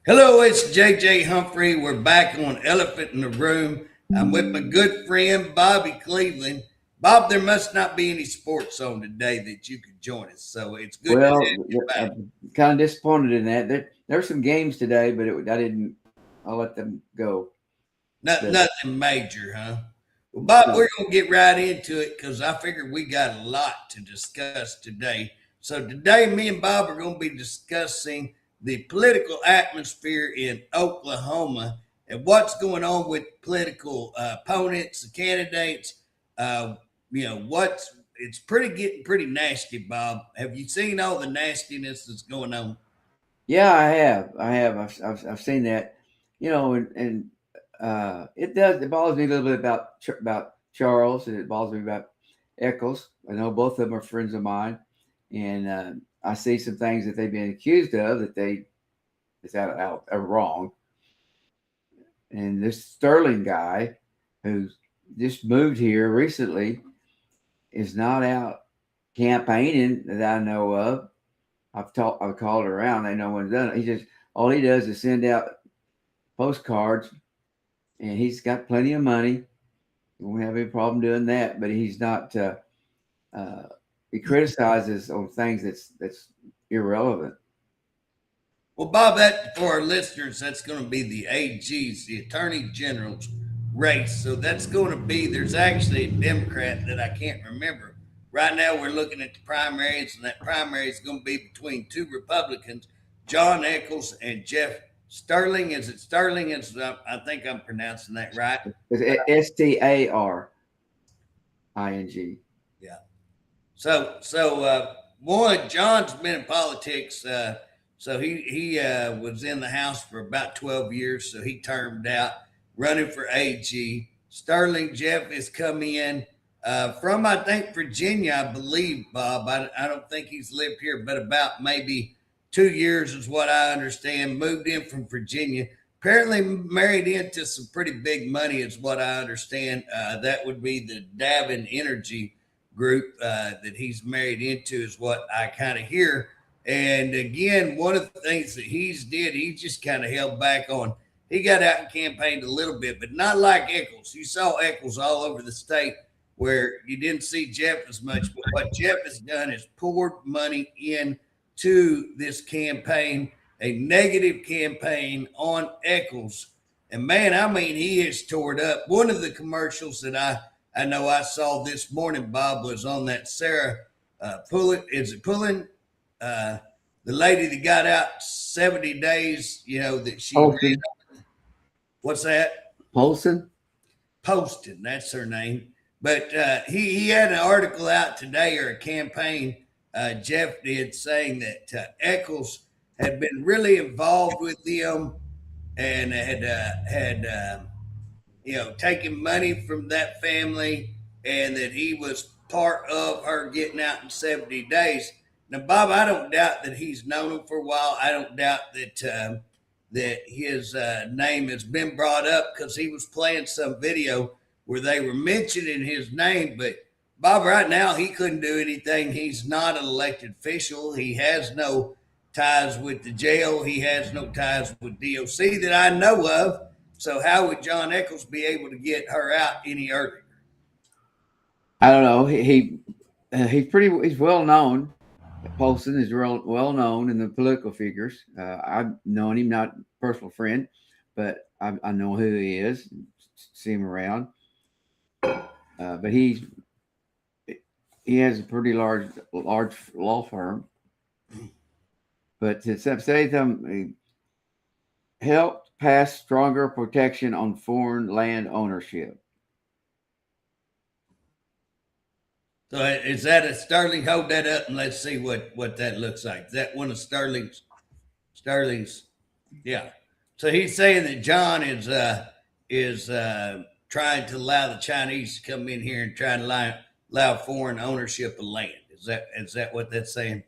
Hello, it's JJ Humphrey. We're back on Elephant in the Room. I'm with my good friend Bobby Cleveland. Bob, there must not be any sports on today that you could join us, so it's good to Well, have you back. I'm kind of disappointed in that. There's some games today, but I didn't. I let them go. The, Nothing major, huh? Well, Bob, no. we're going to get right into it because I figured we got a lot to discuss today. So, today, me and Bob are going to be discussing the political atmosphere in Oklahoma and what's going on with political opponents, the candidates. Uh, what's it's pretty getting pretty nasty, Bob. Have you seen all the nastiness that's going on? Yeah, I have. I've seen that. And it does. It bothers me a little bit about Charles, and it bothers me about Eccles. I know both of them are friends of mine, and I see some things that they've been accused of that they is out are wrong. And this Sterling guy, who's just moved here recently, is not out campaigning that I know of. I've called around. They know one's done it. All he does is send out postcards, and he's got plenty of money. He won't have any problem doing that. But he's not. Uh, he criticizes on things that's irrelevant. Well, Bob, that for our listeners, that's going to be the AG's, the Attorney General's race. So that's going to be, there's actually a Democrat that I can't remember. Right now, we're looking at the primaries, and that primary is going to be between two Republicans, John Eccles and Jeff Sterling. Is it Sterling? I think I'm pronouncing that right. It's Staring. Yeah. So one, John's been in politics. So he was in the House for about 12 years. So he termed out running for AG. Sterling Jeff has come in from I think Virginia, I believe, Bob. I don't think he's lived here, but about maybe 2 years is what I understand. Moved in from Virginia. Apparently married into some pretty big money, is what I understand. That would be the Davin Energy group that he's married into, is what I kind of hear. And again, one of the things that he just kind of held back on. He got out and campaigned a little bit, but not like Eccles. You saw Eccles all over the state where you didn't see Jeff as much. But what Jeff has done is poured money in to this campaign, a negative campaign on Eccles. And man, I mean, he is tore up. One of the commercials that I know I saw this morning, Bob, was on that Sarah Pullen. Is it Pullen? Uh, the lady that got out 70 days, that she ran. Polson. What's that? Polson. Poston, that's her name. But he had an article out today, or a campaign Jeff did, saying that Eccles had been really involved with them and had taken money from that family, and that he was part of her getting out in 70 days. Now, Bob, I don't doubt that he's known him for a while. I don't doubt that his name has been brought up because he was playing some video where they were mentioning his name. But Bob, right now, he couldn't do anything. He's not an elected official. He has no ties with the jail. He has no ties with DOC that I know of. So how would John Eccles be able to get her out any earlier? I don't know. He's well known. Polson is well known in the political figures. I've known him, not personal friend, but I know who he is. See him around. But he has a pretty large law firm. But to say them helped pass stronger protection on foreign land ownership. So is that a Sterling? Hold that up and let's see what that looks like. Is that one of Sterling's? Yeah. So he's saying that John is trying to allow the Chinese to come in here and try to allow foreign ownership of land. Is that what that's saying?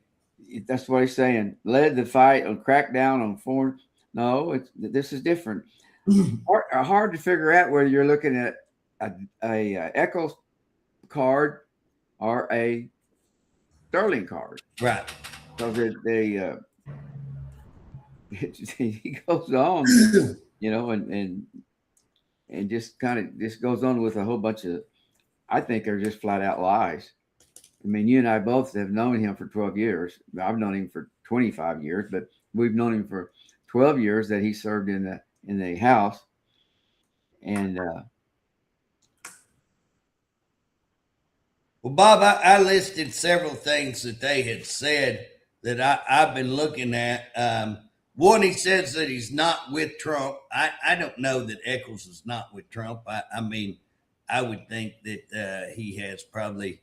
That's what he's saying. Led the fight on crackdown on foreign. No, this is different. Hard to figure out whether you're looking at a Eccles card or a Sterling card. Right. Because he goes on, you know, and just kind of just goes on with a whole bunch of, I think they're just flat out lies. I mean, you and I both have known him for 12 years. I've known him for 25 years, but we've known him for 12 years that he served in the House. And Well, Bob, I listed several things that they had said that I've been looking at. One, he says that he's not with Trump. I don't know that Eccles is not with Trump. I mean, I would think that he has probably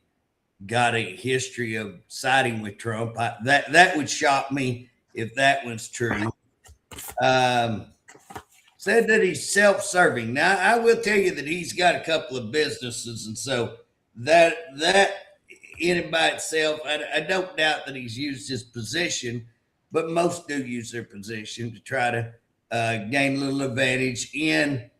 got a history of siding with Trump. That would shock me if that was true. Um, Said that he's self-serving. Now, I will tell you that he's got a couple of businesses, and so that in and by itself, I don't doubt that he's used his position, but most do use their position to try to gain a little advantage in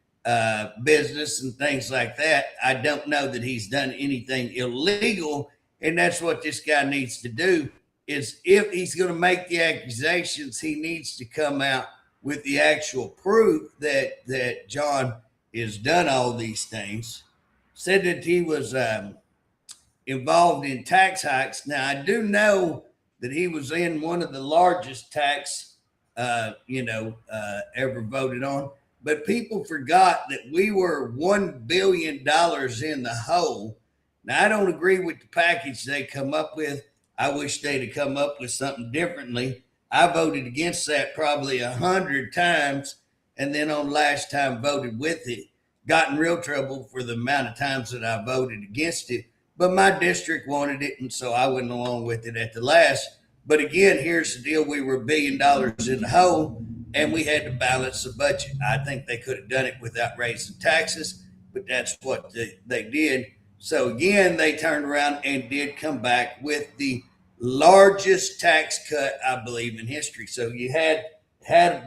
business and things like that. I don't know that he's done anything illegal, and that's what this guy needs to do. Is if he's going to make the accusations, he needs to come out with the actual proof that John has done all these things. Said that he was involved in tax hikes. Now I do know that he was in one of the largest tax, ever voted on. But people forgot that we were $1 billion in the hole. Now I don't agree with the package they come up with. I wish they'd have come up with something differently. I voted against that probably 100 times, and then on last time voted with it. Got in real trouble for the amount of times that I voted against it. But my district wanted it, and so I went along with it at the last. But again, here's the deal. We were $1 billion in the hole, and we had to balance the budget. I think they could have done it without raising taxes, but that's what they did. So again, they turned around and did come back with the largest tax cut, I believe, in history. So you had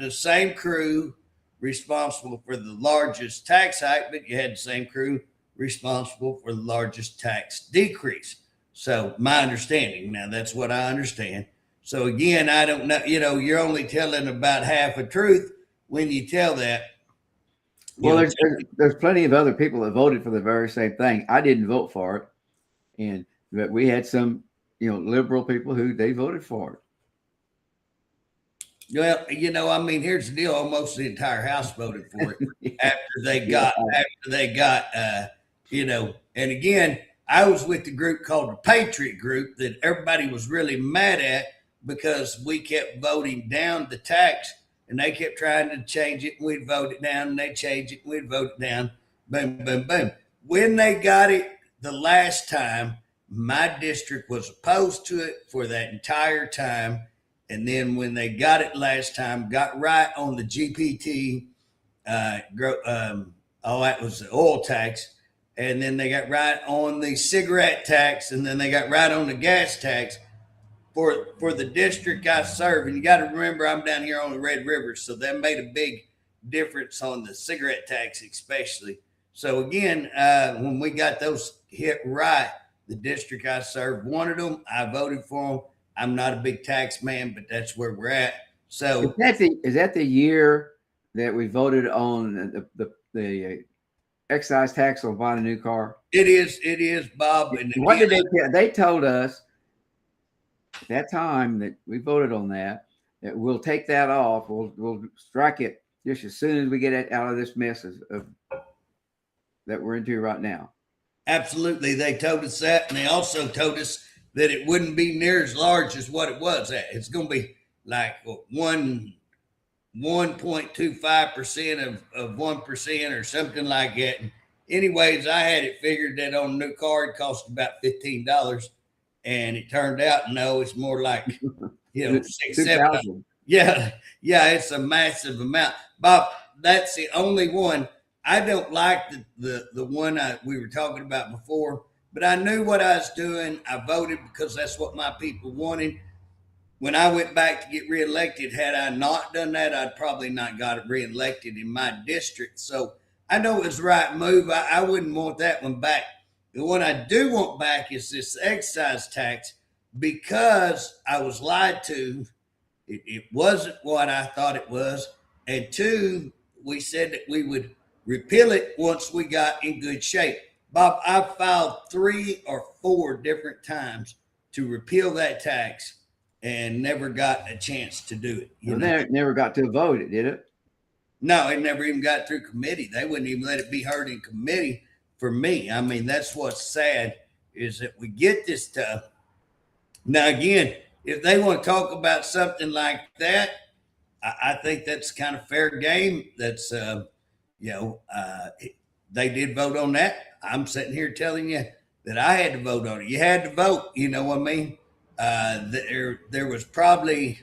the same crew responsible for the largest tax hike, but you had the same crew responsible for the largest tax decrease. So my understanding, now that's what I understand. So again, I don't know, you're only telling about half a truth when you tell that. Well, there's plenty of other people that voted for the very same thing. I didn't vote for it, but we had some liberal people who they voted for it. Well, I mean, here's the deal: almost the entire House voted for it after they got, And again, I was with the group called the Patriot Group that everybody was really mad at because we kept voting down the tax, and they kept trying to change it. And we'd vote it down, and they change it, and we'd vote it down. Boom, boom, boom. When they got it the last time, my district was opposed to it for that entire time. And then when they got it last time, got right on the GPT, that was the oil tax. And then they got right on the cigarette tax. And then they got right on the gas tax for the district I serve. And you got to remember, I'm down here on the Red River. So that made a big difference on the cigarette tax, especially. So again, when we got those hit right, the district I served wanted them. I voted for them. I'm not a big tax man, but that's where we're at. So is that the year that we voted on the excise tax on buying a new car? It is, Bob. And what did they told us at that time that we voted on that we'll take that off. We'll strike it just as soon as we get it out of this mess of that we're into right now. Absolutely. They told us that. And they also told us that it wouldn't be near as large as what it was at. It's going to be like 1.25% of 1% or something like that. And anyways, I had it figured that on a new car it cost about $15. And it turned out, no, it's more like, $6,000, $7,000. Yeah, it's a massive amount. Bob, that's the only one. I don't like the one we were talking about before, but I knew what I was doing. I voted because that's what my people wanted. When I went back to get reelected, had I not done that, I'd probably not got reelected in my district. So I know it was the right move. I wouldn't want that one back. The one I do want back is this excise tax because I was lied to It wasn't what I thought it was. And two, we said that we would repeal it once we got in good shape. Bob, I filed 3 or 4 different times to repeal that tax and never got a chance to do it. Well, they never got to vote it, did it? No, it never even got through committee. They wouldn't even let it be heard in committee for me. I mean, that's what's sad is that we get this stuff. Now, again, if they want to talk about something like that, I think that's kind of fair game. That's, you know, they did vote on that. I'm sitting here telling you that I had to vote on it. You had to vote, you know what I mean? There was probably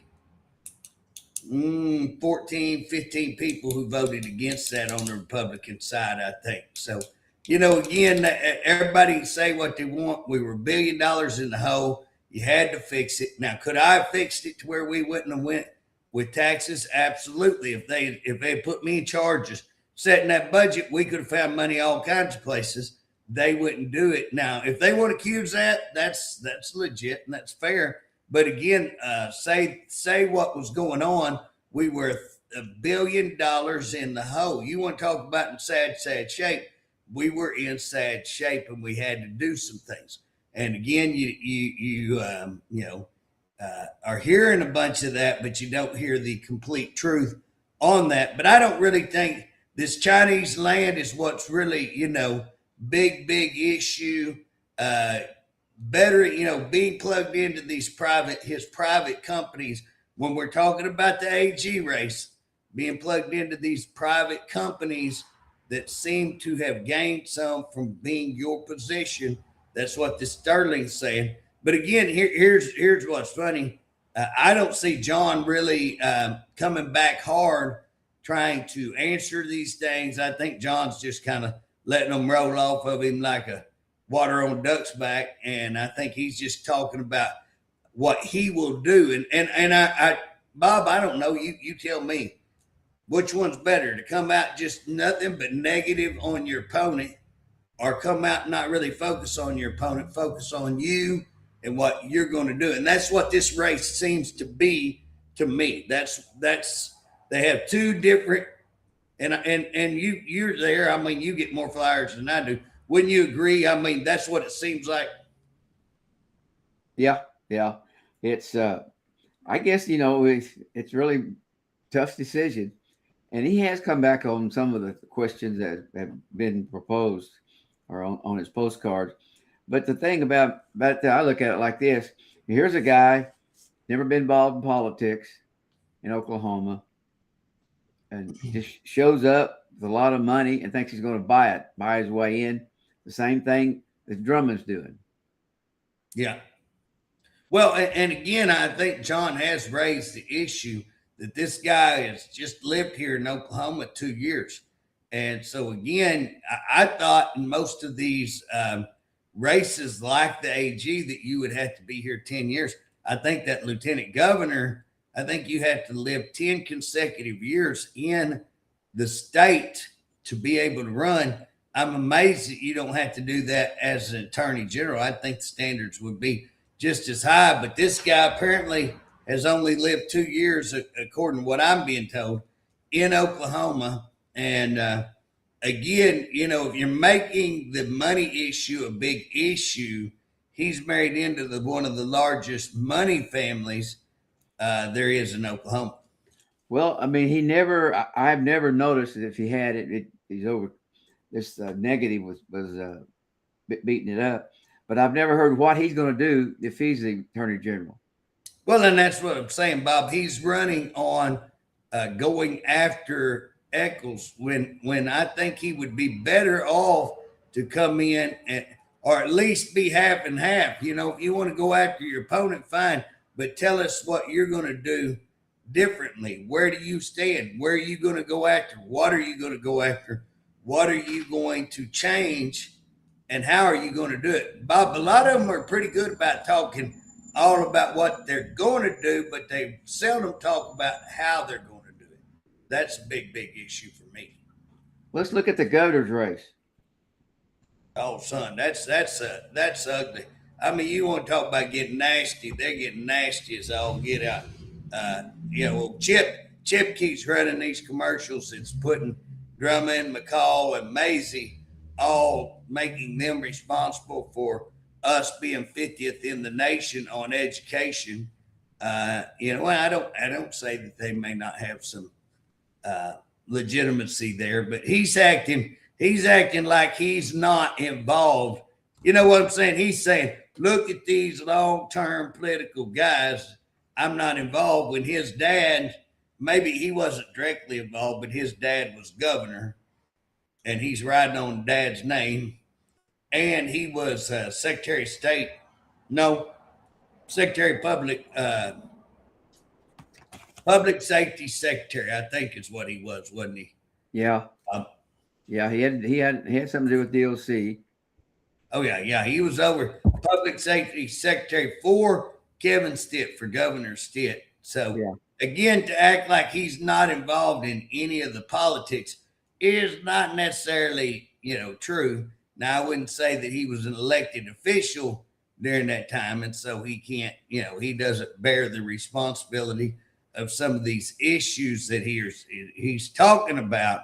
14, 15 people who voted against that on the Republican side, I think. So, you know, again, everybody can say what they want. We were $1 billion in the hole. You had to fix it. Now, could I have fixed it to where we wouldn't have went with taxes? Absolutely. If they put me in charge of setting that budget, we could have found money all kinds of places. They wouldn't do it. Now, if they want to accuse that, that's legit and that's fair. But again, say what was going on. We were $1 billion in the hole. You want to talk about in sad shape? We were in sad shape, and we had to do some things. And again, you are hearing a bunch of that, but you don't hear the complete truth on that. But I don't really think this Chinese land is what's really, big issue. Better, being plugged into his private companies. When we're talking about the AG race, being plugged into these private companies that seem to have gained some from being your position. That's what the Sterling's saying. But again, here's what's funny. I don't see John really coming back hard trying to answer these things. I think John's just kind of letting them roll off of him like a water on a duck's back, and I think he's just talking about what he will do. And I Bob, I don't know. You tell me which one's better, to come out just nothing but negative on your opponent, or come out and not really focus on your opponent, focus on you and what you're going to do. And that's what this race seems to be to me. That's they have two different. And you're there. I mean, you get more flyers than I do. Wouldn't you agree? I mean, that's what it seems like. Yeah. It's I guess it's really tough decision, and he has come back on some of the questions that have been proposed or on his postcards. But the thing about that, I look at it like this: here's a guy never been involved in politics in Oklahoma, and just shows up with a lot of money and thinks he's going to buy his way in. The same thing that Drummond's doing. Yeah. Well, and again, I think John has raised the issue that this guy has just lived here in Oklahoma 2 years. And so, again, I thought in most of these races like the AG that you would have to be here 10 years. I think that lieutenant governor, I think you have to live 10 consecutive years in the state to be able to run. I'm amazed that you don't have to do that as an attorney general. I think the standards would be just as high. But this guy apparently has only lived 2 years, according to what I'm being told, in Oklahoma. And again, if you're making the money issue a big issue, he's married into one of the largest money families there is in Oklahoma. Well, I mean, I've never noticed that if he had it, he's over. This negative was beating it up, but I've never heard what he's going to do if he's the attorney general. Well, and that's what I'm saying, Bob. He's running on going after Eccles when I think he would be better off to come in or at least be half and half. If you want to go after your opponent, fine, but tell us what you're going to do differently. Where do you stand? Where are you going to go after? What are you going to go after? What are you going to change, and how are you going to do it? Bob, a lot of them are pretty good about talking all about what they're going to do, but they seldom talk about how they're going to do it. That's a big issue for me. Let's look at the governor's race. Oh, son, that's ugly. I mean, you want to talk about getting nasty? They're getting nasty as all get out. Chip keeps running these commercials. It's putting Drummond, McCall, and Maisie all making them responsible for us being 50th in the nation on education. I don't say that they may not have some uh, legitimacy there, but he's acting like he's not involved. You know what I'm saying? He's saying, look at these long term political guys. I'm not involved. When his dad, maybe he wasn't directly involved, but his dad was governor, and he's riding on dad's name, and he was Secretary of State. No, Secretary of Public Safety Secretary. I think is what he was, wasn't he? Yeah. Um, Yeah. He had something to do with DOC. Oh yeah. He was over public safety secretary for Kevin Stitt for Governor Stitt. So Yeah. again, to act like he's not involved in any of the politics is not necessarily, true. Now I wouldn't say that he was an elected official during that time, and so he can't, he doesn't bear the responsibility of some of these issues that he's talking about.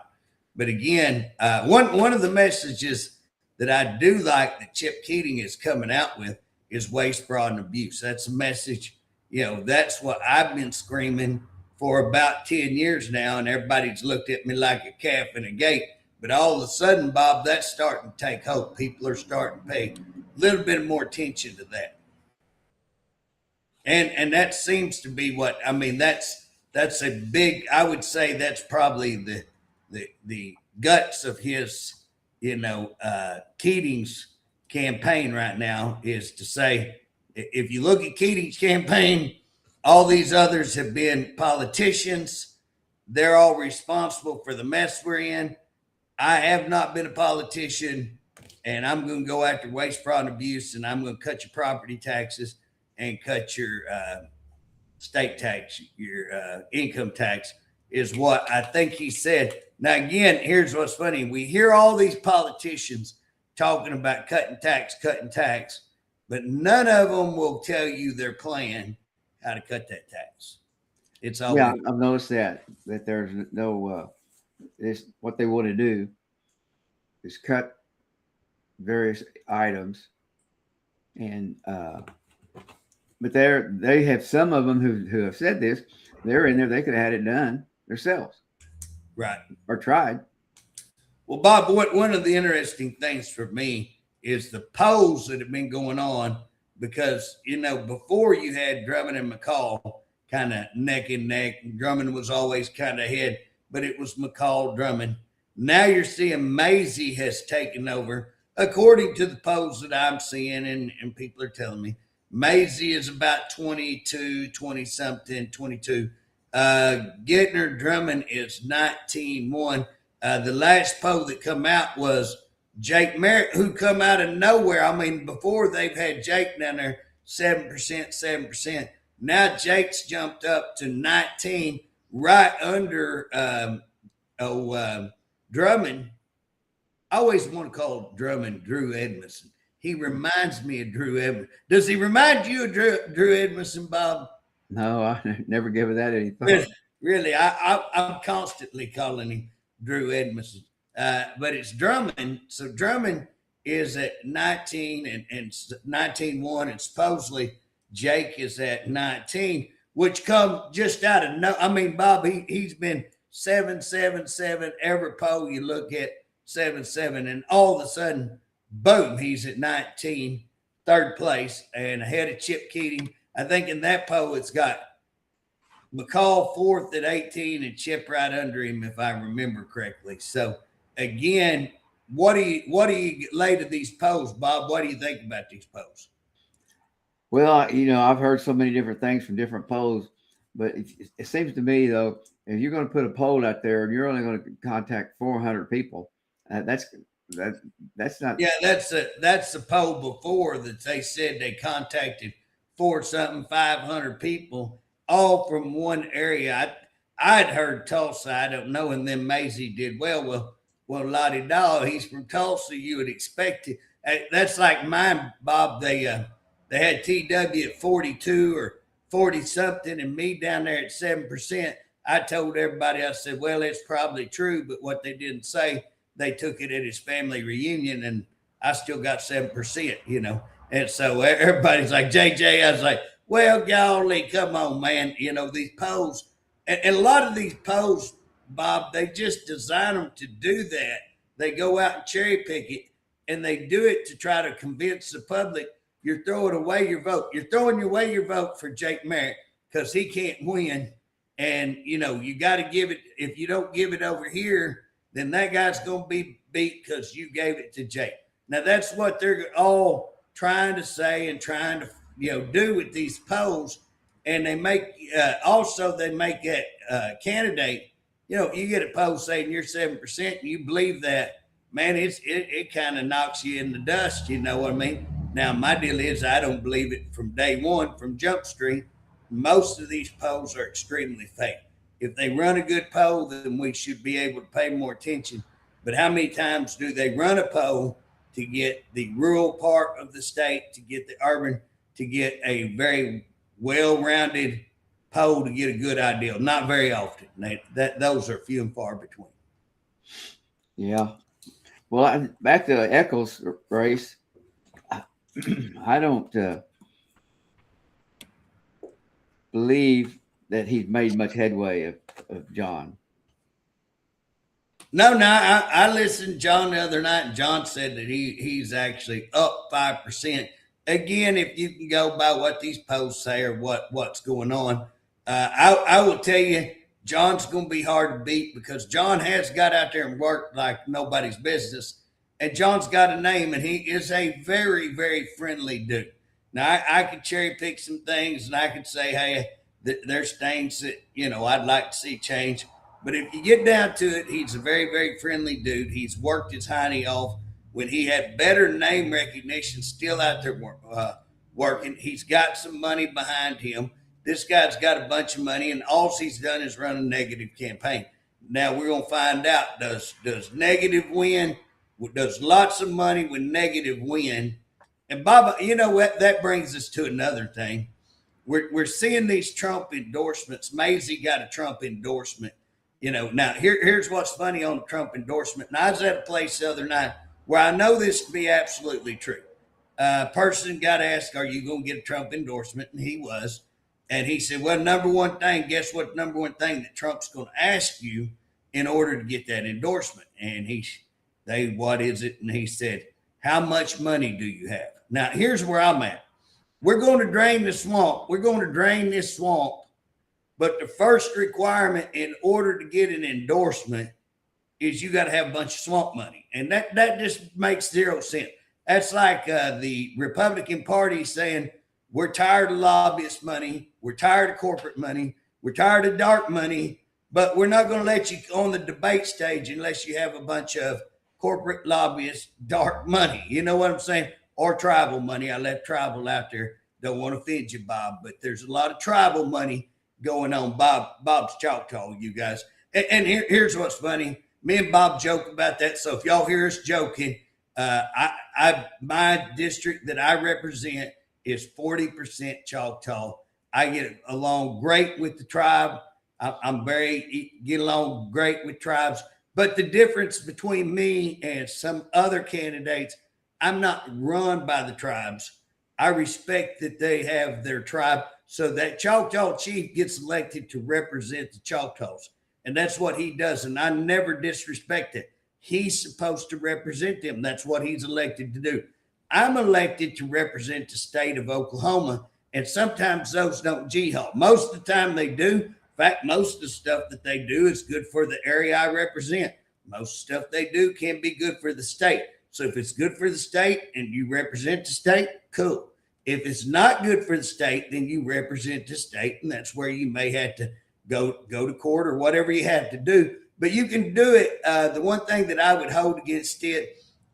But again, one of the messages that I do like that Chip Keating is coming out with is waste, fraud, and abuse. That's a message, that's what I've been screaming for about 10 years now, and everybody's looked at me like a calf in a gate. But all of a sudden, Bob, that's starting to take hold. People are starting to pay a little bit more attention to that. And that seems to be what I mean. That's a big. I would say that's probably the guts of his, Keating's campaign right now is to say, if you look at Keating's campaign, all these others have been politicians. They're all responsible for the mess we're in. I have not been a politician, and I'm going to go after waste, fraud, and abuse, and I'm going to cut your property taxes and cut your state tax, your income tax, is what I think he said. Now, again, here's what's funny. We hear all these politicians talking about cutting tax, but none of them will tell you their plan how to cut that tax. It's always Yeah, I've noticed that there's no it's what they want to do is cut various items, and but they have some of them who have said this. They're in there. They could have had it done themselves, right. or tried. Well, Bob, one of the interesting things for me is the polls that have been going on because, before you had Drummond and McCall kind of neck and neck. Drummond was always kind of ahead, but it was McCall, Drummond. Now you're seeing Maisie has taken over, according to the polls that I'm seeing, and people are telling me. Maisie is about 22, 20 something, 22. Gittner Drummond is 19-1. The last poll that come out was Jake Merritt, who come out of nowhere. I mean, before they've had Jake down there 7%, 7%. Now Jake's jumped up to 19, right under Drummond. I always want to call Drummond Drew Edmondson. He reminds me of Drew Edmondson. Does he remind you of Drew Edmondson, Bob? No, I never gave it that any thought. Really, I'm constantly calling him Drew Edmondson. But it's Drummond. So Drummond is at 19 and 19-1, and supposedly Jake is at 19, which come just out of no. I mean, Bob, he's been 7-7-7 every poll you look at, 7-7, and all of a sudden, boom, he's at 19, third place, and ahead of Chip Keating. I think in that poll it's got McCall fourth at 18 and Chip right under him, if I remember correctly. So again, what do you lay to these polls, Bob? What do you think about these polls? Well, I've heard so many different things from different polls, but it seems to me, though, if you're going to put a poll out there and you're only going to contact 400 people, that's not. Yeah, that's the poll before that they said they contacted 500 people, all from one area. I'd heard Tulsa, I don't know, and then Maisie did well, Lottie Daw, he's from Tulsa. You would expect it. That's like mine, Bob. They had TW at 42 or 40 something and me down there at 7%, I told everybody, I said, well, it's probably true, but what they didn't say, they took it at his family reunion and I still got 7%, you know. And so everybody's like, JJ, I was like, well, golly, come on, man. You know, these polls, and a lot of these polls, Bob, they just design them to do that. They go out and cherry pick it, and they do it to try to convince the public you're throwing away your vote. You're throwing away your vote for Jake Merritt because he can't win. And, you know, you got to give it, if you don't give it over here, then that guy's going to be beat because you gave it to Jake. Now, that's what they're all trying to say and trying to, you know, do with these polls. And they make, also, they make that candidate, you know, you get a poll saying you're 7% and you believe that, man, it kind of knocks you in the dust. You know what I mean? Now, my deal is I don't believe it from day one, from Jump Street. Most of these polls are extremely fake. If they run a good poll, then we should be able to pay more attention. But how many times do they run a poll to get the rural part of the state, to get the urban, to get a very well-rounded poll to get a good idea? Not very often. Those are few and far between. Yeah. Well, back to the Eccles race. I don't believe that he's made much headway of John. No, I listened to John the other night, and John said that he's actually up 5%. Again, if you can go by what these polls say or what's going on, I will tell you, John's going to be hard to beat because John has got out there and worked like nobody's business. And John's got a name, and he is a very, very friendly dude. Now, I could cherry pick some things, and I could say, hey, there's things that, you know, I'd like to see change. But if you get down to it, he's a very, very friendly dude. He's worked his hiney off when he had better name recognition, still out there working. He's got some money behind him. This guy's got a bunch of money, and all he's done is run a negative campaign. Now, we're going to find out, does negative win? Does lots of money with negative win? And Bob, you know what? That brings us to another thing. We're seeing these Trump endorsements. Maisie got a Trump endorsement. You know, now here's what's funny on the Trump endorsement. And I was at a place the other night where I know this to be absolutely true. A person got asked, are you going to get a Trump endorsement? And he was. And he said, well, number one thing, guess what? Number one thing that Trump's going to ask you in order to get that endorsement. And what is it? And he said, how much money do you have? Now, here's where I'm at. We're going to drain the swamp. We're going to drain this swamp. But the first requirement in order to get an endorsement is you got to have a bunch of swamp money. And that just makes zero sense. That's like the Republican Party saying, we're tired of lobbyist money. We're tired of corporate money. We're tired of dark money. But we're not going to let you on the debate stage unless you have a bunch of corporate lobbyists, dark money. You know what I'm saying? Or tribal money. I left tribal out there. Don't want to offend you, Bob, but there's a lot of tribal money going on. Bob's Choctaw, you guys. And here's what's funny. Me and Bob joke about that. So if y'all hear us joking, my district that I represent is 40% Choctaw. I get along great with the tribe. Get along great with tribes. But the difference between me and some other candidates, I'm not run by the tribes. I respect that they have their tribe. So that Choctaw chief gets elected to represent the Choctaws. And that's what he does. And I never disrespect it. He's supposed to represent them. That's what he's elected to do. I'm elected to represent the state of Oklahoma. And sometimes those don't G-haul. Most of the time they do. In fact, most of the stuff that they do is good for the area I represent. Most stuff they do can be good for the state. So if it's good for the state and you represent the state, cool. If it's not good for the state, then you represent the state, and that's where you may have to go to court or whatever you have to do. But you can do it. The one thing that I would hold against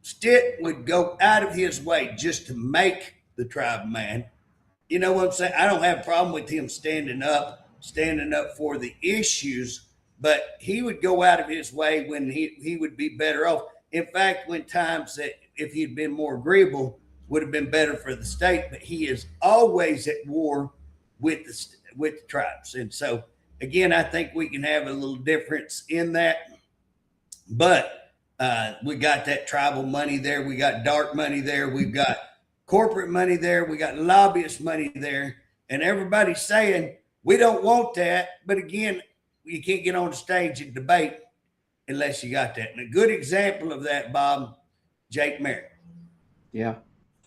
Stitt would go out of his way just to make the tribe man. You know what I'm saying? I don't have a problem with him standing up for the issues, but he would go out of his way when he would be better off. In fact, when times that if he'd been more agreeable, would have been better for the state, but he is always at war with the tribes. And so again, I think we can have a little difference in that, but we got that tribal money there. We got dark money there. We've got corporate money there. We got lobbyist money there. And everybody's saying, we don't want that. But again, you can't get on the stage and debate unless you got that. And a good example of that, Bob, Jake Merritt. Yeah.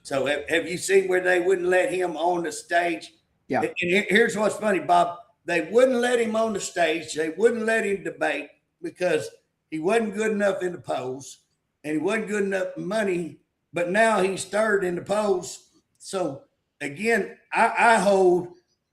So have you seen where they wouldn't let him on the stage? Yeah. And here's what's funny, Bob. They wouldn't let him on the stage. They wouldn't let him debate because he wasn't good enough in the polls and he wasn't good enough money. But now he's third in the polls. So again, I hold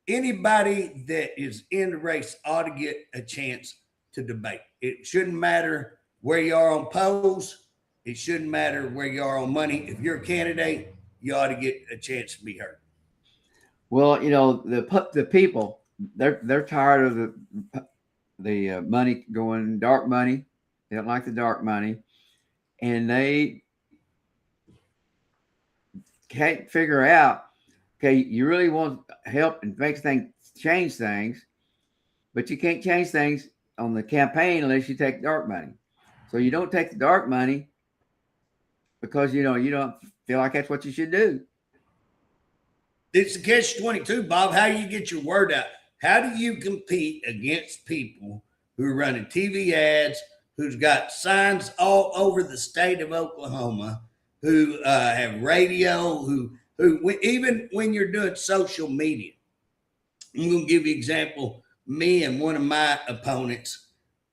anybody that is in the race ought to get a chance to debate. It shouldn't matter where you are on polls. It shouldn't matter where you are on money. If you're a candidate, you ought to get a chance to be heard. Well, the people, they're tired of the money going dark money. They don't like the dark money, and they can't figure out. Okay, you really want help and change things, but you can't change things on the campaign unless you take dark money. So you don't take the dark money because you don't feel like that's what you should do. It's a catch-22, Bob. How do you get your word out? How do you compete against people who are running TV ads, who's got signs all over the state of Oklahoma, who have radio, who even when you're doing social media? I'm going to give you an example. Me and one of my opponents,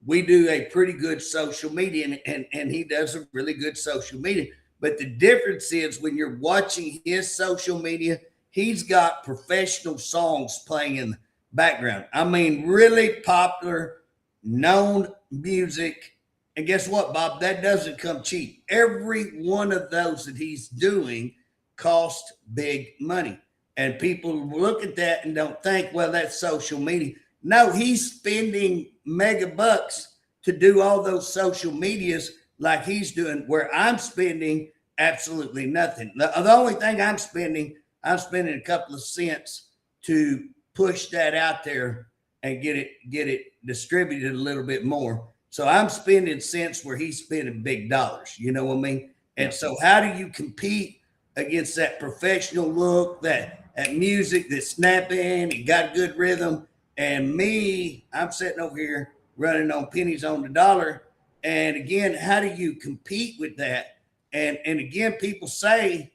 we do a pretty good social media, and he does a really good social media. But the difference is when you're watching his social media, he's got professional songs playing in the background. I mean, really popular, known music. And guess what, Bob? That doesn't come cheap. Every one of those that he's doing cost big money. And people look at that and don't think, well, that's social media. No, he's spending mega bucks to do all those social medias like he's doing, where I'm spending absolutely nothing. The only thing I'm spending a couple of cents to push that out there and get it distributed a little bit more. So I'm spending cents where he's spending big dollars. You know what I mean? And so how do you compete against that professional look, that music that's snapping and got good rhythm? And me, I'm sitting over here running on pennies on the dollar. And again, how do you compete with that? And again, people say,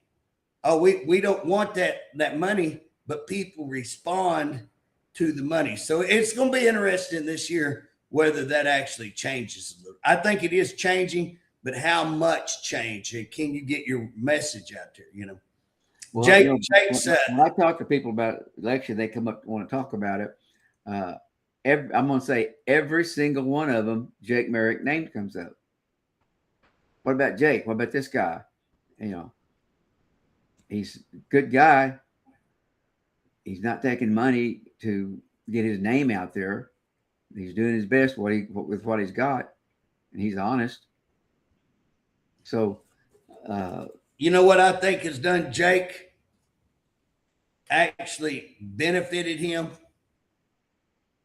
oh, we don't want that money, but people respond to the money. So it's going to be interesting this year whether that actually changes a little. I think it is changing, but how much change? And can you get your message out there? Well, Jake's, when I talk to people about election, they come up and want to talk about it. I'm going to say every single one of them, Jake Merrick name comes up. What about Jake? What about this guy? He's a good guy. He's not taking money to get his name out there. He's doing his best with what he's got, and he's honest. So, you know what I think has done Jake actually benefited him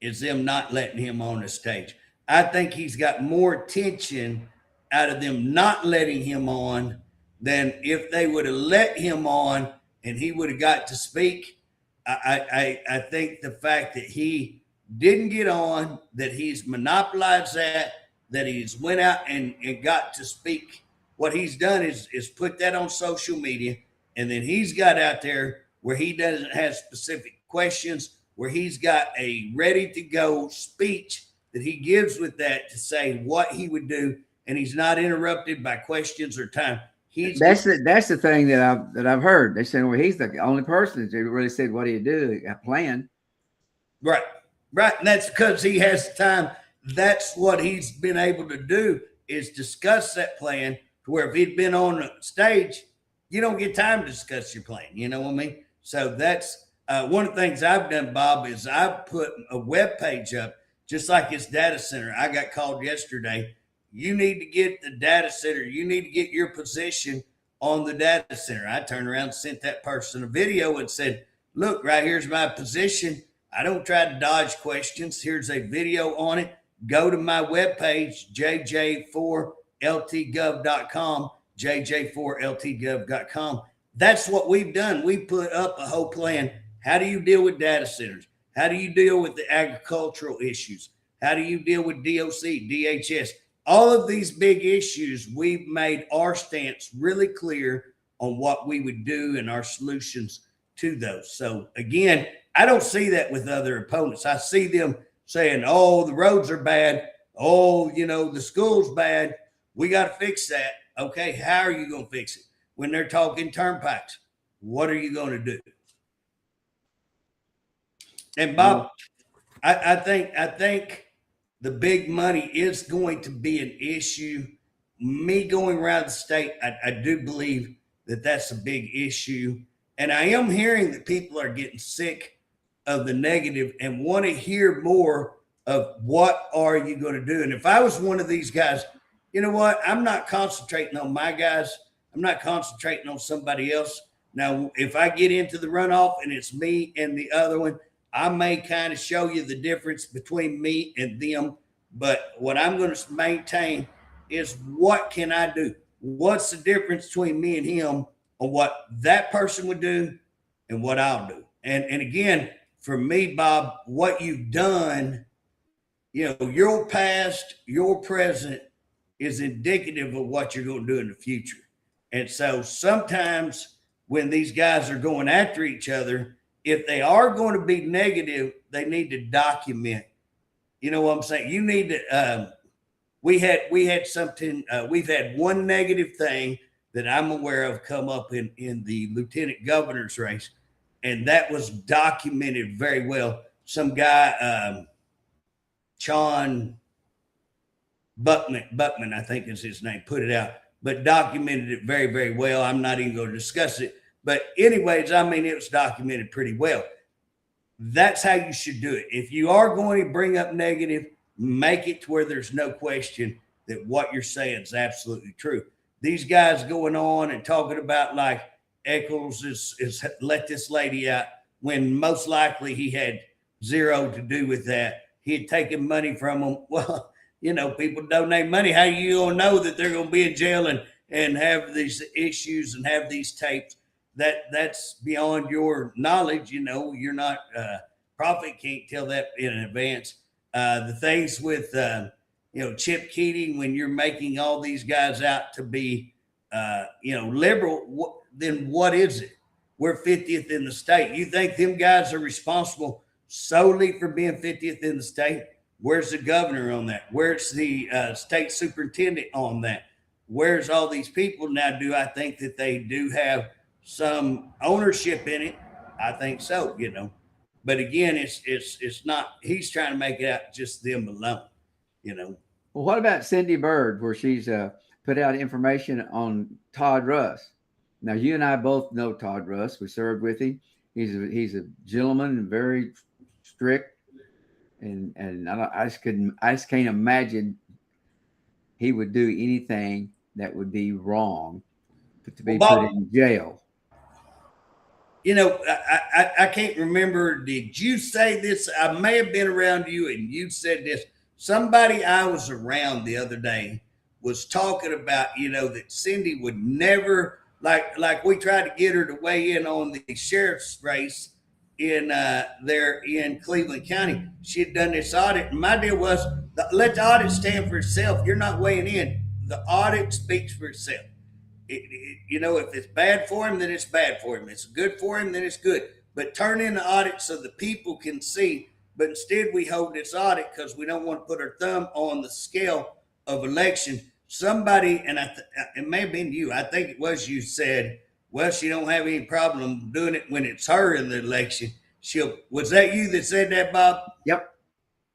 is them not letting him on the stage. I think he's got more attention out of them not letting him on than if they would have let him on and he would have got to speak. I think the fact that he didn't get on, that he's monopolized that he's went out and got to speak. What he's done is put that on social media, and then he's got out there where he doesn't have specific questions, where he's got a ready-to-go speech that he gives with that to say what he would do, and he's not interrupted by questions or time. That's the thing that I've heard. They said, well, he's the only person that really said what he'd do, a plan. Right. And that's because he has time. That's what he's been able to do, is discuss that plan, to where if he'd been on the stage, you don't get time to discuss your plan. You know what I mean? So that's one of the things I've done, Bob, is I've put a web page up, just like his data center. I got called yesterday. You need to get the data center. You need to get your position on the data center. I turned around and sent that person a video and said, look, right here's my position. I don't try to dodge questions. Here's a video on it. Go to my webpage, jj4ltgov.com, jj4ltgov.com. That's what we've done. We put up a whole plan. How do you deal with data centers? How do you deal with the agricultural issues? How do you deal with DOC, DHS? All of these big issues, we've made our stance really clear on what we would do and our solutions to those. So again, I don't see that with other opponents. I see them saying, oh, the roads are bad. Oh, the school's bad. We got to fix that. Okay, how are you going to fix it? When they're talking turnpikes, what are you going to do? And Bob, I think the big money is going to be an issue. Me going around the state, I do believe that that's a big issue. And I am hearing that people are getting sick of the negative and want to hear more of what are you going to do. And if I was one of these guys, you know what? I'm not concentrating on my guys. I'm not concentrating on somebody else. Now, if I get into the runoff and it's me and the other one, I may kind of show you the difference between me and them. But what I'm going to maintain is what can I do? What's the difference between me and him on what that person would do and what I'll do? And again, for me, Bob, what you've done, your past, your present is indicative of what you're going to do in the future. And so sometimes when these guys are going after each other, if they are going to be negative, they need to document. You know what I'm saying? You need to. We had something. We've had one negative thing that I'm aware of come up in the lieutenant governor's race, and that was documented very well. Some guy, Sean Buckman, I think is his name, put it out, but documented it very, very well. I'm not even going to discuss it. But anyways, I mean, it was documented pretty well. That's how you should do it. If you are going to bring up negative, make it to where there's no question that what you're saying is absolutely true. These guys going on and talking about like Eccles is let this lady out when most likely he had zero to do with that. He had taken money from them. Well, people donate money. How you gonna know that they're going to be in jail and have these issues and have these tapes? That's beyond your knowledge. You're not prophet, can't tell that in advance. The things with Chip Keating, when you're making all these guys out to be liberal, then what is it? We're 50th in the state. You think them guys are responsible solely for being 50th in the state? Where's the governor on that? Where's the state superintendent on that? Where's all these people? Now, do I think that they do have some ownership in it? I think so, but again, it's not, he's trying to make it out just them alone, Well, what about Cindy Bird, where she's put out information on Todd Russ? Now, you and I both know Todd Russ. We served with him. He's a gentleman and very strict, and I just can't imagine he would do anything that would be wrong to be put in jail. I can't remember. Did you say this? I may have been around you and you said this. Somebody I was around the other day was talking about, that Cindy would never, like we tried to get her to weigh in on the sheriff's race there in Cleveland County. She had done this audit. And my deal was, let the audit stand for itself. You're not weighing in. The audit speaks for itself. If it's bad for him, then it's bad for him. It's good for him, then it's good. But turn in the audit so the people can see. But instead, we hold this audit because we don't want to put our thumb on the scale of election. Somebody, and it may have been you, I think it was you, said, well, she don't have any problem doing it when it's her in the election. Was that you that said that, Bob? Yep.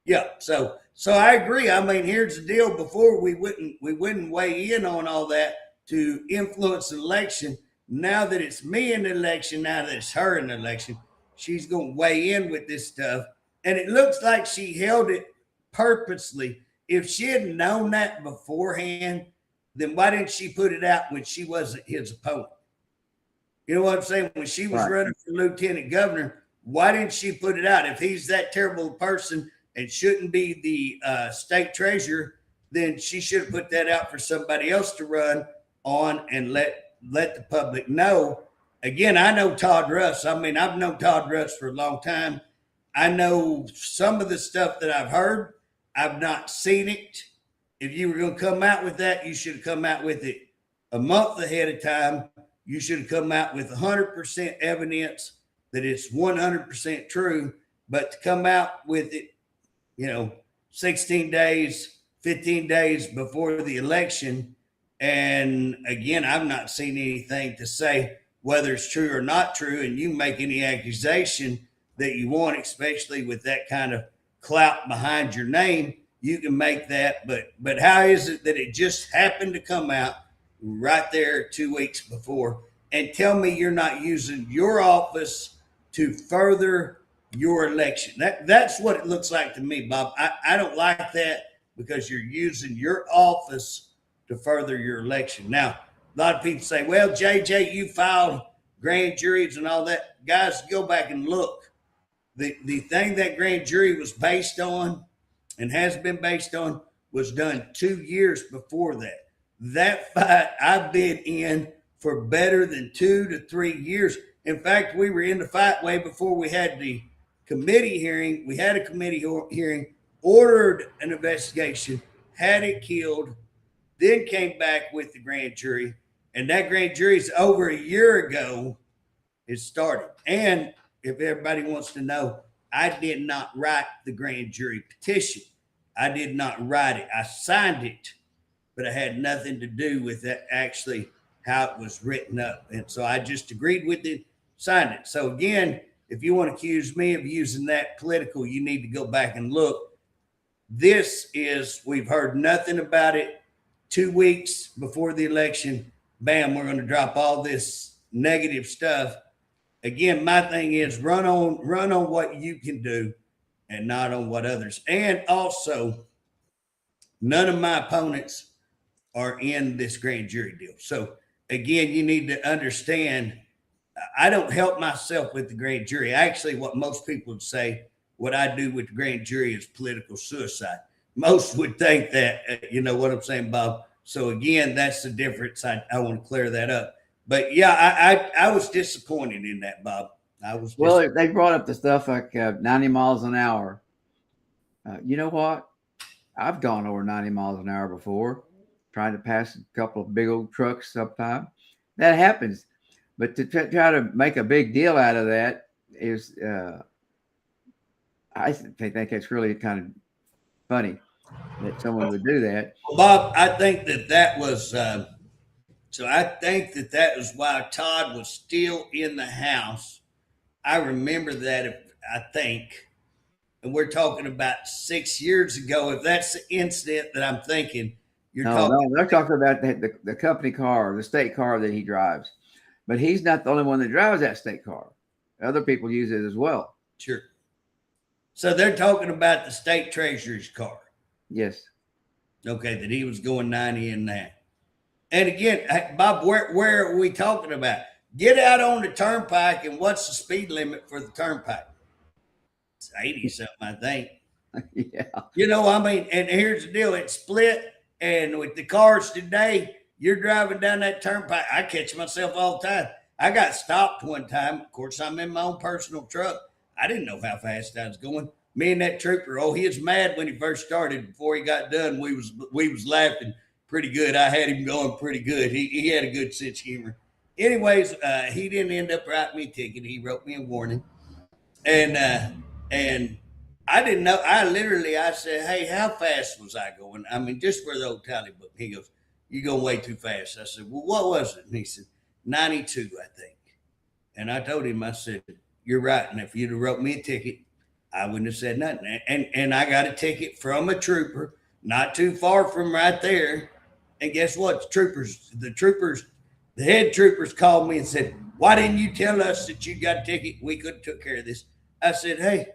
Yeah. So I agree. I mean, here's the deal. Before we wouldn't weigh in on all that to influence the election. Now that it's me in the election, now that it's her in the election, she's going to weigh in with this stuff. And it looks like she held it purposely. If she had known that beforehand, then why didn't she put it out when she wasn't his opponent? You know what I'm saying? When she was Right. running for lieutenant governor, why didn't she put it out? If he's that terrible person and shouldn't be the state treasurer, then she should have put that out for somebody else to run on and let the public know. Again, I know Todd Russ. I mean, I've known Todd Russ for a long time. I know some of the stuff that I've heard. I've not seen it. If you were going to come out with that, you should have come out with it a month ahead of time. You should have come out with 100% evidence that it's 100% true. But to come out with it, 16 days, 15 days before the election, and again, I've not seen anything to say whether it's true or not true, and you make any accusation that you want, especially with that kind of clout behind your name, you can make that. But how is it that it just happened to come out right there 2 weeks before? And tell me you're not using your office to further your election. That's what it looks like to me, Bob. I don't like that because you're using your office to further your election. Now, a lot of people say, well, JJ, you filed grand juries and all that. Guys, go back and look. The thing that grand jury was based on and has been based on was done 2 years before that. That fight I've been in for better than 2 to 3 years. In fact, we were in the fight way before we had the committee hearing. We had a committee hearing, ordered an investigation, had it killed, then came back with the grand jury. And that grand jury is over a year ago. It started. And if everybody wants to know, I did not write the grand jury petition. I did not write it. I signed it, but I had nothing to do with that actually how it was written up. And so I just agreed with it, signed it. So again, if you want to accuse me of using that political, you need to go back and look. This is, we've heard nothing about it. 2 weeks before the election, bam, we're going to drop all this negative stuff. Again, my thing is run on what you can do and not on what others. And also, none of my opponents are in this grand jury deal. So again, you need to understand, I don't help myself with the grand jury. Actually, what most people would say, what I do with the grand jury is political suicide. Most would think that, you know what I'm saying, Bob? So again, that's the difference. I want to clear that up. But yeah, I was disappointed in that, Bob. Well, they brought up the stuff like 90 miles an hour. You know what? I've gone over 90 miles an hour before, trying to pass a couple of big old trucks sometime. That happens. But to try to make a big deal out of that is, I think it's really kind of funny that someone would do that. Well, Bob, I think that was so I think that was why Todd was still in the house. I remember that, I think, and we're talking about 6 years ago. If that's the incident that I'm thinking, they're talking about the company car, the state car that he drives. But he's not the only one that drives that state car. Other people use it as well. Sure. So they're talking about the state treasurer's car. Yes. Okay, that he was going 90 in that. And again, Bob, where are we talking about? Get out on the turnpike, and what's the speed limit for the turnpike? It's 80 something, I think. Yeah. You know, I mean, and here's the deal. It's split, and with the cars today, you're driving down that turnpike. I catch myself all the time. I got stopped one time. Of course, I'm in my own personal truck. I didn't know how fast I was going. Me and that trooper, he was mad when he first started. Before he got done, we was laughing pretty good. I had him going pretty good. He had a good sense of humor. Anyways, he didn't end up writing me a ticket. He wrote me a warning. And I didn't know. I said, hey, how fast was I going? I mean, just for the old tally book. He goes, you're going way too fast. I said, well, what was it? And he said, 92, I think. And I told him, I said, you're right. And if you'd have wrote me a ticket, I wouldn't have said nothing. And I got a ticket from a trooper not too far from right there. And guess what? The head troopers called me and said, why didn't you tell us that you got a ticket? We could have took care of this. I said, hey,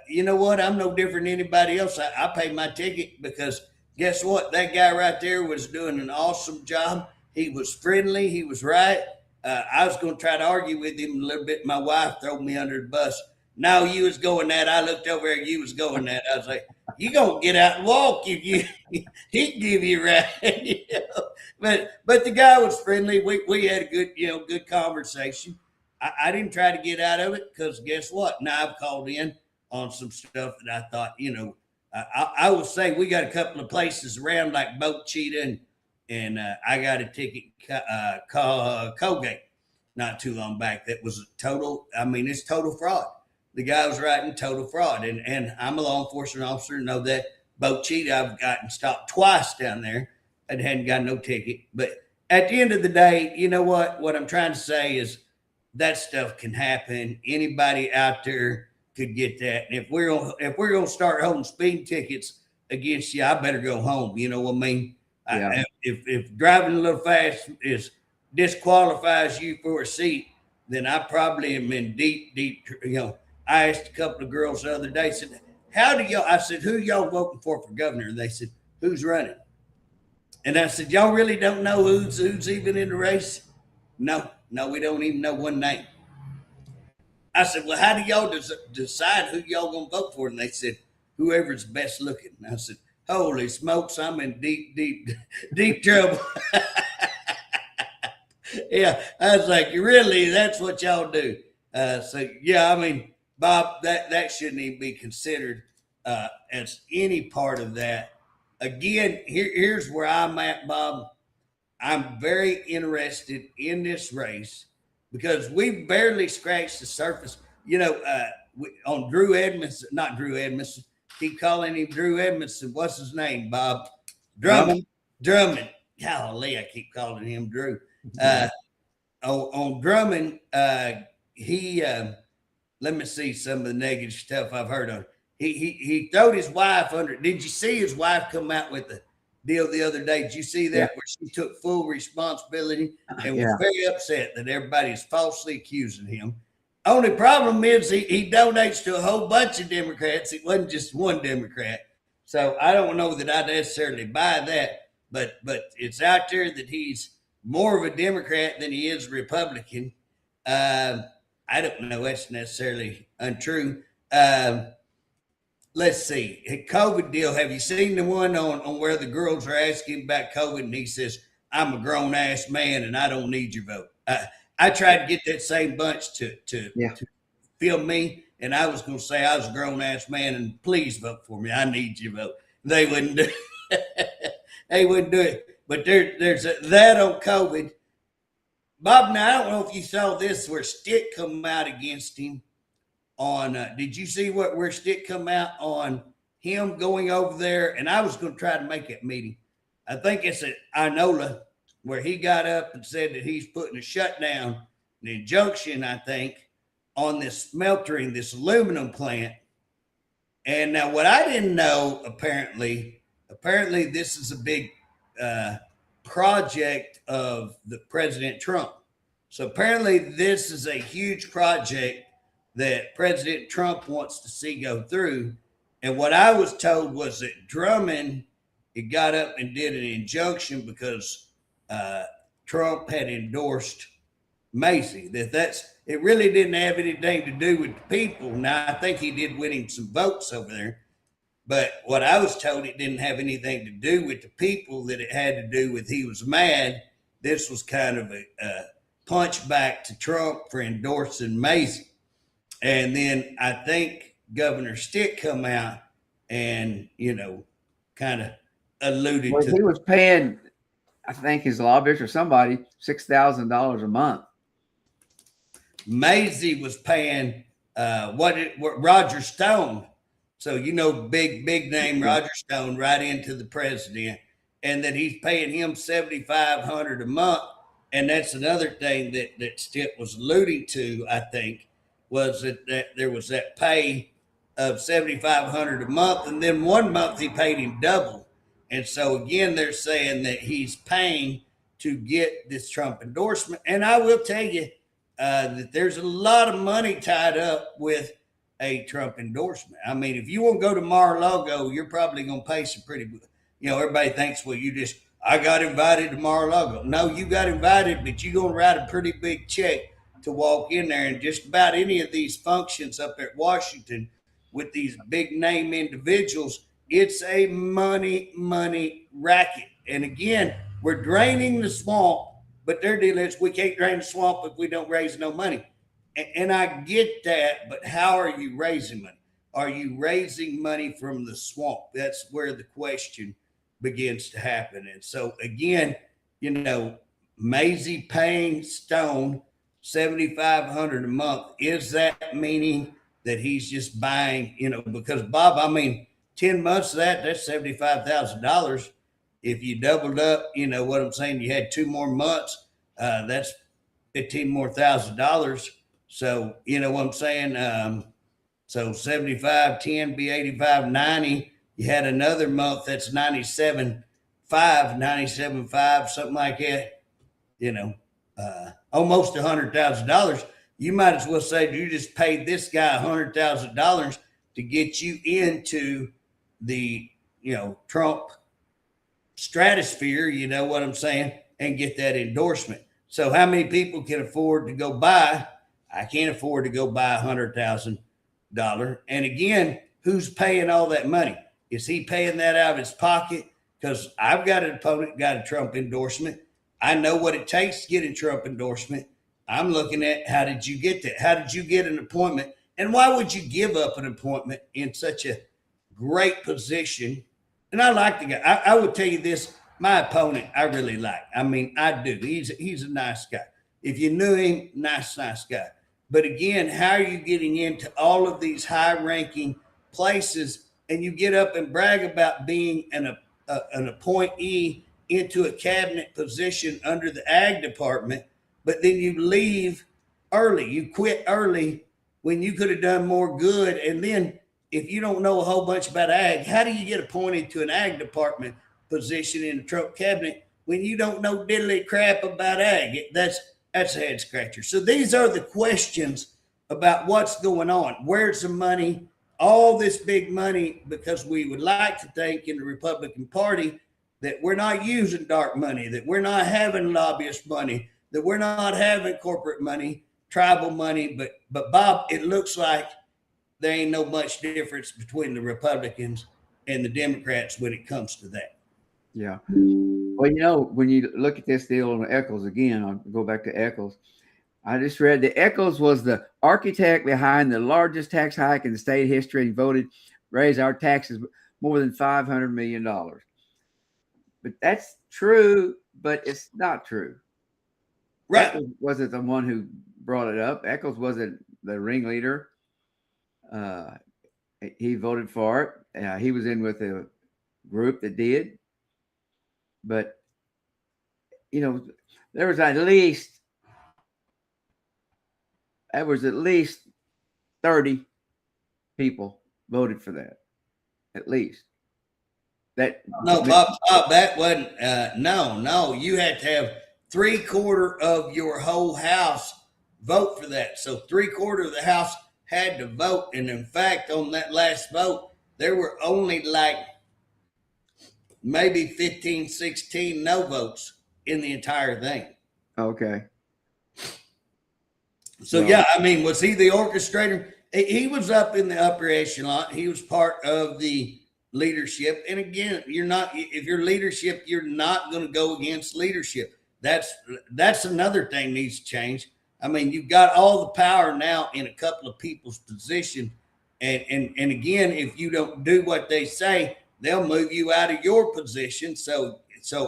you know what? I'm no different than anybody else. I paid my ticket because guess what? That guy right there was doing an awesome job. He was friendly. He was right. I was going to try to argue with him a little bit. My wife threw me under the bus. No, you was going that. I looked over there. You was going that. I was like, you gonna get out and walk? He give you right. But the guy was friendly. We had a good good conversation. I didn't try to get out of it because guess what? Now I've called in on some stuff that I thought I will say we got a couple of places around like Boat Cheetah and I got a ticket called Colgate not too long back that was total. I mean, it's total fraud. The guy was writing total fraud, and I'm a law enforcement officer. Know that Boat Cheetah, I've gotten stopped twice down there and hadn't got no ticket. But at the end of the day, you know what? What I'm trying to say is that stuff can happen. Anybody out there could get that. And if we're gonna start holding speeding tickets against you, I better go home. You know what I mean? Yeah. If driving a little fast is disqualifies you for a seat, then I probably am in deep. I asked a couple of girls the other day, said, "How do y'all?" I said, "Who y'all voting for governor?" And they said, "Who's running?" And I said, "Y'all really don't know who's even in the race?" No, we don't even know one name. I said, "Well, how do y'all decide who y'all gonna vote for?" And they said, "Whoever's best looking." And I said, "Holy smokes, I'm in deep trouble." Yeah, I was like, "Really? That's what y'all do?" So yeah, I mean, Bob, that shouldn't even be considered as any part of that. Again, here's where I'm at, Bob. I'm very interested in this race because we barely scratched the surface. On Drew Edmondson, not Drew Edmondson, keep calling him Drew Edmondson. What's his name, Bob? Drummond. Drummond. Golly, I keep calling him Drew. On Drummond, he let me see some of the negative stuff I've heard on. He throwed his wife under. Did you see his wife come out with the deal the other day? Did you see that where she took full responsibility and was very upset that everybody is falsely accusing him? Only problem is he donates to a whole bunch of Democrats. It wasn't just one Democrat. So I don't know that I necessarily buy that, but it's out there that he's more of a Democrat than he is a Republican. I don't know that's necessarily untrue. Let's see. COVID deal. Have you seen the one on where the girls are asking about COVID and he says, "I'm a grown ass man and I don't need your vote." I tried to get that same bunch to film me, and I was going to say I was a grown ass man and please vote for me. I need your vote. They wouldn't do it. They wouldn't do it. But there's that on COVID. Bob, now I don't know if you saw this where Stitt come out against him on. Did you see where Stitt come out on him going over there? And I was going to try to make that meeting. I think it's at Inola where he got up and said that he's putting a shutdown, an injunction, I think, on this smeltering, this aluminum plant. And now what I didn't know, apparently this is a big project of the President Trump. So apparently this is a huge project that President Trump wants to see go through. And what I was told was that Drummond, it got up and did an injunction because Trump had endorsed Macy. It really didn't have anything to do with the people. Now I think he did win him some votes over there. But what I was told, it didn't have anything to do with the people, that it had to do with he was mad. This was kind of a punch back to Trump for endorsing Macy. And then I think Governor Stitt come out and, kind of alluded to. He was paying, I think his lobbyist or somebody, $6,000 a month. Macy was paying what Roger Stone. So, big name Roger Stone right into the president, and that he's paying him $7,500 a month. And that's another thing that Stitt was alluding to, I think, was that there was that pay of $7,500 a month. And then 1 month he paid him double. And so again, they're saying that he's paying to get this Trump endorsement. And I will tell you that there's a lot of money tied up with a Trump endorsement. I mean, if you want to go to Mar-a-Lago, you're probably going to pay some pretty, everybody thinks, well, you just I got invited to Mar-a-Lago. No, you got invited, but you're going to write a pretty big check to walk in there. And just about any of these functions up at Washington with these big name individuals, it's a money racket. And again, we're draining the swamp, but their deal is we can't drain the swamp if we don't raise no money. And I get that, but how are you raising money? Are you raising money from the swamp? That's where the question begins to happen. And so again, you know, Maisie paying Stone $7,500 a month. Is that meaning that he's just buying? You know, because Bob, I mean, 10 months of that's $75,000. If you doubled up, you know what I'm saying. You had 2 more months. That's 15 more $1,000. So you know what I'm saying. So 75, 10 be 85, 90. You had another month that's 97.5, something like that, you know, almost $100,000. You might as well say you just paid this guy $100,000 to get you into the, you know, Trump stratosphere, you know what I'm saying, and get that endorsement. So how many people can afford to go buy? I can't afford to go buy $100,000. And again, who's paying all that money? Is he paying that out of his pocket? Because I've got an opponent, got a Trump endorsement. I know what it takes to get a Trump endorsement. I'm looking at how did you get that? How did you get an appointment? And why would you give up an appointment in such a great position? And I like the guy. I would tell you this, my opponent, I really like. I mean, I do. He's a nice guy. If you knew him, nice guy. But again, how are you getting into all of these high-ranking places and you get up and brag about being an appointee into a cabinet position under the ag department, but then you leave early. You quit early when you could have done more good. And then if you don't know a whole bunch about ag, how do you get appointed to an ag department position in the Trump cabinet when you don't know diddly crap about ag? That's a head scratcher. So these are the questions about what's going on. Where's the money? All this big money, because we would like to think in the Republican Party that we're not using dark money, that we're not having lobbyist money, that we're not having corporate money, tribal money. But Bob, it looks like there ain't no much difference between the Republicans and the Democrats when it comes to that. Yeah. Well, you know, when you look at this deal on Eccles again, I'll go back to Eccles. I just read that Eccles was the architect behind the largest tax hike in the state history and voted raise our taxes more than $500 million. But that's true, but it's not true. Right. Eccles wasn't the one who brought it up. Eccles wasn't the ringleader. He voted for it. He was in with a group that did. But, you know, there was at least 30 people voted for that. At least. No, Bob, that wasn't. No. You had to have 3/4 of your whole house vote for that. So 3/4 of the house had to vote. And in fact, on that last vote, there were only like maybe 15, 16 no votes in the entire thing. Okay. So, yeah, I mean, was he the orchestrator? He was up in the upper echelon. He was part of the leadership. And again, if you're leadership, you're not going to go against leadership. That's another thing needs to change. I mean, you've got all the power now in a couple of people's position. And again, if you don't do what they say, they'll move you out of your position. So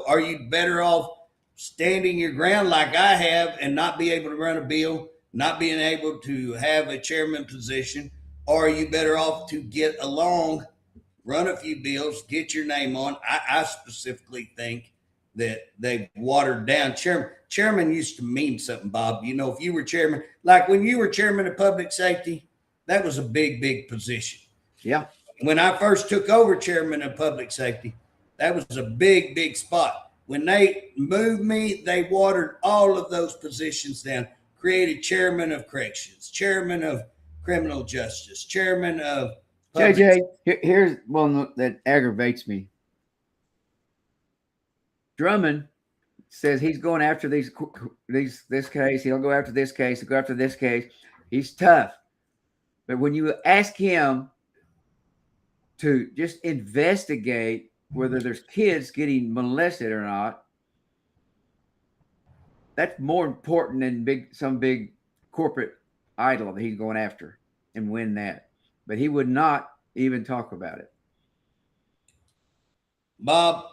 are you better off standing your ground like I have and not be able to run a bill, not being able to have a chairman position? Or are you better off to get along, run a few bills, get your name on? I specifically think that they've watered down chairman. Chairman used to mean something, Bob. You know, if you were chairman, like when you were chairman of public safety, that was a big position. Yeah. When I first took over chairman of public safety, that was a big spot. When they moved me, they watered all of those positions down, created chairman of corrections, chairman of criminal justice, chairman of public. JJ, here's one that aggravates me. Drummond says he's going after this case. He'll go after this case. He'll go after this case. He's tough. But when you ask him to just investigate whether there's kids getting molested or not, that's more important than some big corporate idol that he's going after and win that. But he would not even talk about it. Bob,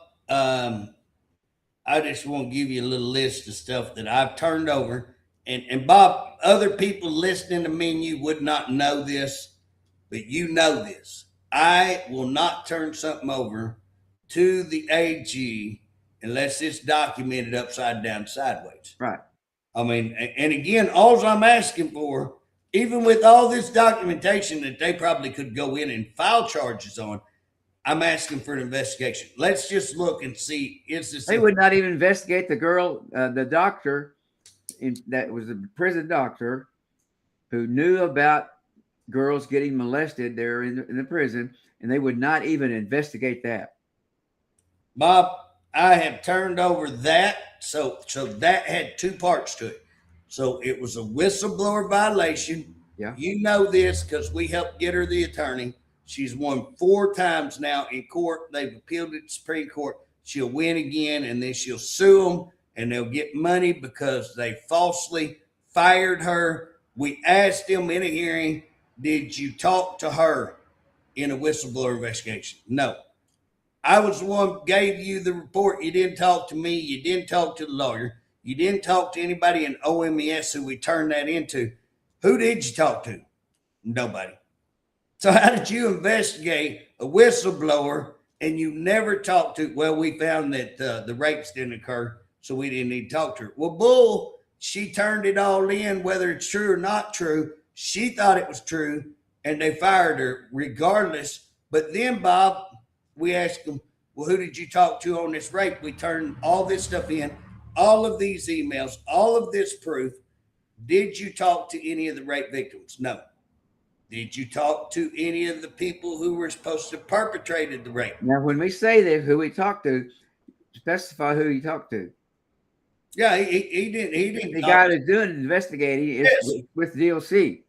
I just want to give you a little list of stuff that I've turned over. And Bob, other people listening to me and you would not know this, but you know this. I will not turn something over to the AG unless it's documented upside down sideways. Right. I mean, and again, all I'm asking for, even with all this documentation that they probably could go in and file charges on, I'm asking for an investigation. Let's just look and see. Is this? They would not even investigate the girl, the doctor, that was a prison doctor who knew about girls getting molested there in the prison, and they would not even investigate that. Bob, I have turned over that. So that had two parts to it. So it was a whistleblower violation. Yeah. You know this because we helped get her the attorney. She's won 4 times now in court. They've appealed it to Supreme Court. She'll win again, and then she'll sue them, and they'll get money because they falsely fired her. We asked them in a hearing, did you talk to her in a whistleblower investigation? No. I was the one who gave you the report. You didn't talk to me. You didn't talk to the lawyer. You didn't talk to anybody in OMS who we turned that into. Who did you talk to? Nobody. So how did you investigate a whistleblower and you never talked to? Well, we found that the rapes didn't occur, so we didn't need to talk to her. Well, bull, she turned it all in, whether it's true or not true. She thought it was true, and they fired her regardless. But then, Bob, we asked them, well, who did you talk to on this rape? We turned all this stuff in, all of these emails, all of this proof. Did you talk to any of the rape victims? No. Did you talk to any of the people who were supposed to have perpetrated the rape? Now, when we say that, who we talked to, specify who you talked to. Yeah, he didn't. The guy that's doing investigating is with DOC.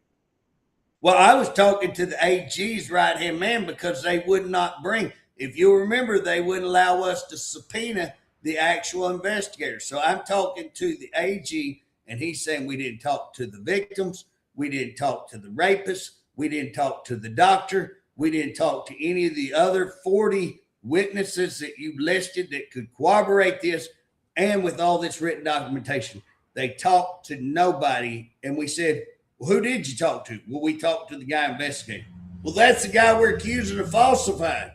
Well, I was talking to the AG's right-hand man because they would not bring. If you remember, they wouldn't allow us to subpoena the actual investigator. So I'm talking to the AG, and he's saying we didn't talk to the victims. We didn't talk to the rapists. We didn't talk to the doctor. We didn't talk to any of the other 40 witnesses that you listed that could corroborate this. And with all this written documentation, they talked to nobody. And we said, well, who did you talk to? Well, we talked to the guy investigating. Well, that's the guy we're accusing of falsifying.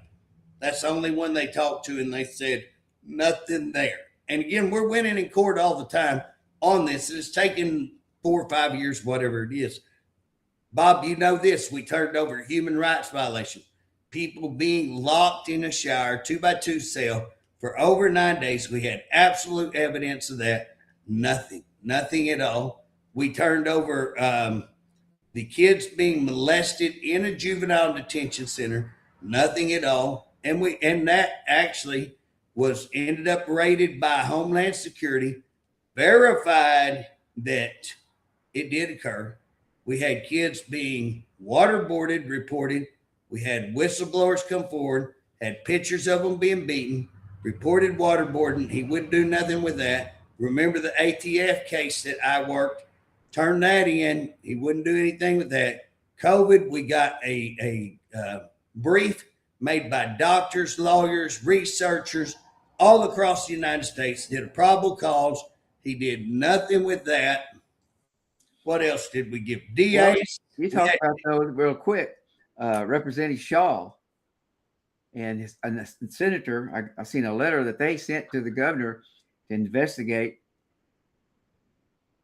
That's the only one they talked to. And they said, nothing there. And again, we're winning in court all the time on this. It's taken 4 or 5 years, whatever it is. Bob, you know this. We turned over a human rights violation. People being locked in a shower, 2x2 cell for over 9 days. We had absolute evidence of that. Nothing at all. We turned over the kids being molested in a juvenile detention center. Nothing at all. And that actually was ended up rated by Homeland Security, verified that it did occur. We had kids being waterboarded, reported. We had whistleblowers come forward, had pictures of them being beaten, reported waterboarding. He wouldn't do nothing with that. Remember the ATF case that I worked, turned that in. He wouldn't do anything with that. COVID, we got a brief made by doctors, lawyers, researchers all across the United States, did a probable cause. He did nothing with that. What else did we give? DAs. Well, you talked about those real quick. Representative Shaw and the senator, I seen a letter that they sent to the governor to investigate.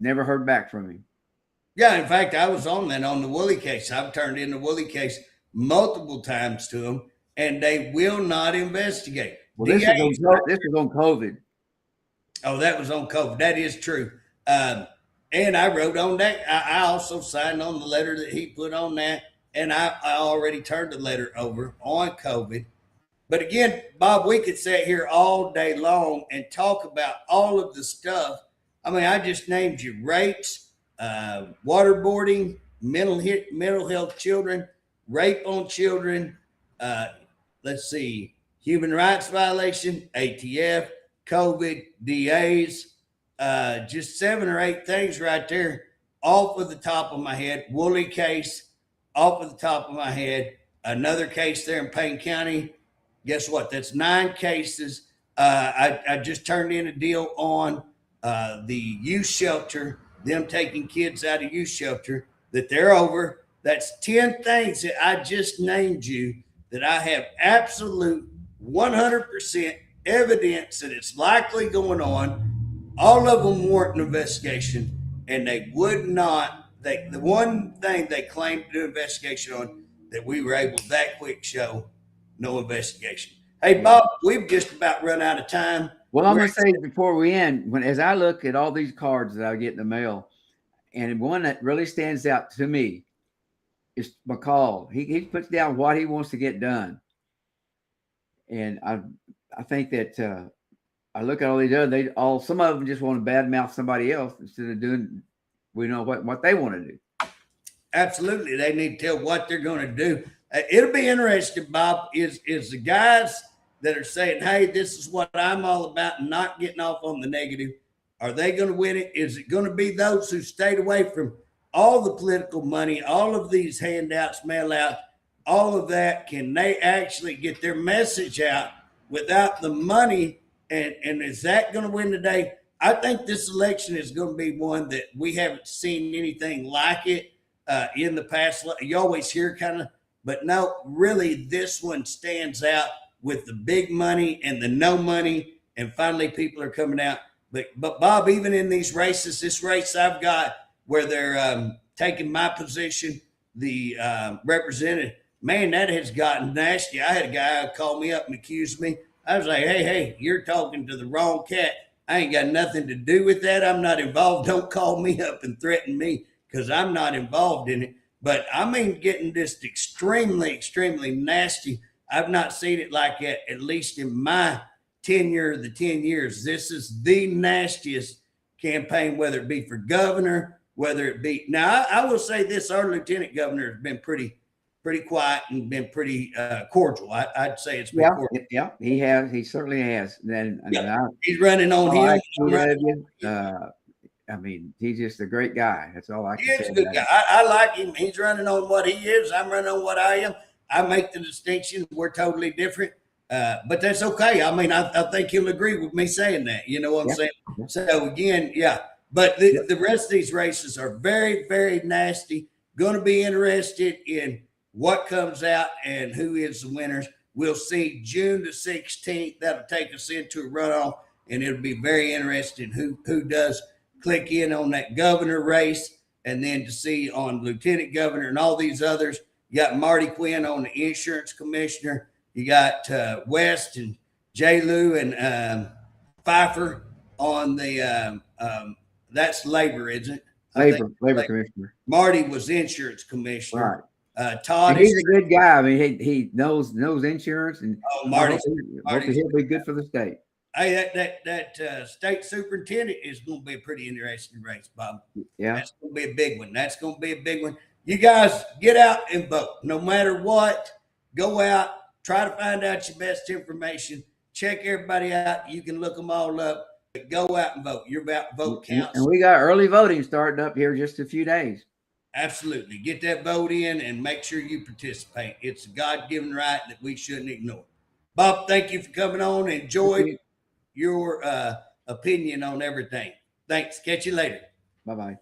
Never heard back from him. Yeah, in fact, I was on that on the Woolley case. I've turned in the Woolley case multiple times to them, and they will not investigate. Well, this is on COVID. Oh, that was on COVID. That is true. And I wrote on that. I also signed on the letter that he put on that. And I already turned the letter over on COVID. But again, Bob, we could sit here all day long and talk about all of the stuff. I mean, I just named you rapes, waterboarding, mental health children, rape on children. Uh, let's see, human rights violation, ATF, COVID, DAs, just 7 or 8 things right there, off of the top of my head. Woolley case, off of the top of my head. Another case there in Payne County. Guess what? That's 9 cases. I just turned in a deal on the youth shelter, them taking kids out of youth shelter, that they're over. That's 10 things that I just named you that I have absolute 100% evidence that it's likely going on. All of them warrant an investigation, and they would not. The one thing they claimed to do investigation on that we were able that quick show no investigation. Hey, Bob, we've just about run out of time. Well, I'm going to say before we end, as I look at all these cards that I get in the mail, and one that really stands out to me is McCall. He puts down what he wants to get done. And I think that I look at all these others, some of them just want to badmouth somebody else instead of doing, what they want to do. Absolutely. They need to tell what they're going to do. It'll be interesting, Bob, is the guys that are saying, hey, this is what I'm all about, and not getting off on the negative, are they going to win it? Is it going to be those who stayed away from all the political money, all of these handouts, mail outs, all of that? Can they actually get their message out without the money? And is that going to win today? I think this election is going to be one that we haven't seen anything like it in the past. You always hear kind of, but no, really, this one stands out with the big money and the no money, and finally people are coming out. But Bob, even in these races, this race I've got where they're taking my position, the representative, man, that has gotten nasty. I had a guy call me up and accuse me. I was like, hey, you're talking to the wrong cat. I ain't got nothing to do with that. I'm not involved. Don't call me up and threaten me because I'm not involved in it. But I mean, getting just extremely, extremely nasty. I've not seen it like that, at least in my tenure of the 10 years. This is the nastiest campaign, whether it be for governor, whether it be. Now, I will say this, our lieutenant governor has been pretty quiet and been pretty cordial. I'd say it's been cordial. Yeah, he has. He certainly has. Then he's running on him. I mean, he's just a great guy. That's all I can say. He's a good guy. I like him. He's running on what he is. I'm running on what I am. I make the distinction. We're totally different, but that's okay. I mean, I think he'll agree with me saying that. You know what I'm saying? So again, yeah. But the rest of these races are very, very nasty. Going to be interested in what comes out and who is the winners. We'll see June the 16th. That'll take us into a runoff, and it'll be very interesting who does click in on that governor race, and then to see on lieutenant governor and all these others. You got Marty Quinn on the insurance commissioner. You got West and J. Lou and Pfeiffer on the that's labor, isn't it? Labor commissioner. Marty was insurance commissioner. Right. Todd, he's a good guy. I mean, he knows insurance, and Marty, he'll be good for the state. Hey, that state superintendent is going to be a pretty interesting race, Bob. Yeah, that's going to be a big one. That's going to be a big one. You guys get out and vote. No matter what, go out, try to find out your best information. Check everybody out. You can look them all up. But go out and vote. Your vote counts. And we got early voting starting up here just a few days. Absolutely. Get that vote in and make sure you participate. It's a God-given right that we shouldn't ignore. Bob, thank you for coming on. Enjoy your opinion on everything. Thanks. Catch you later. Bye-bye.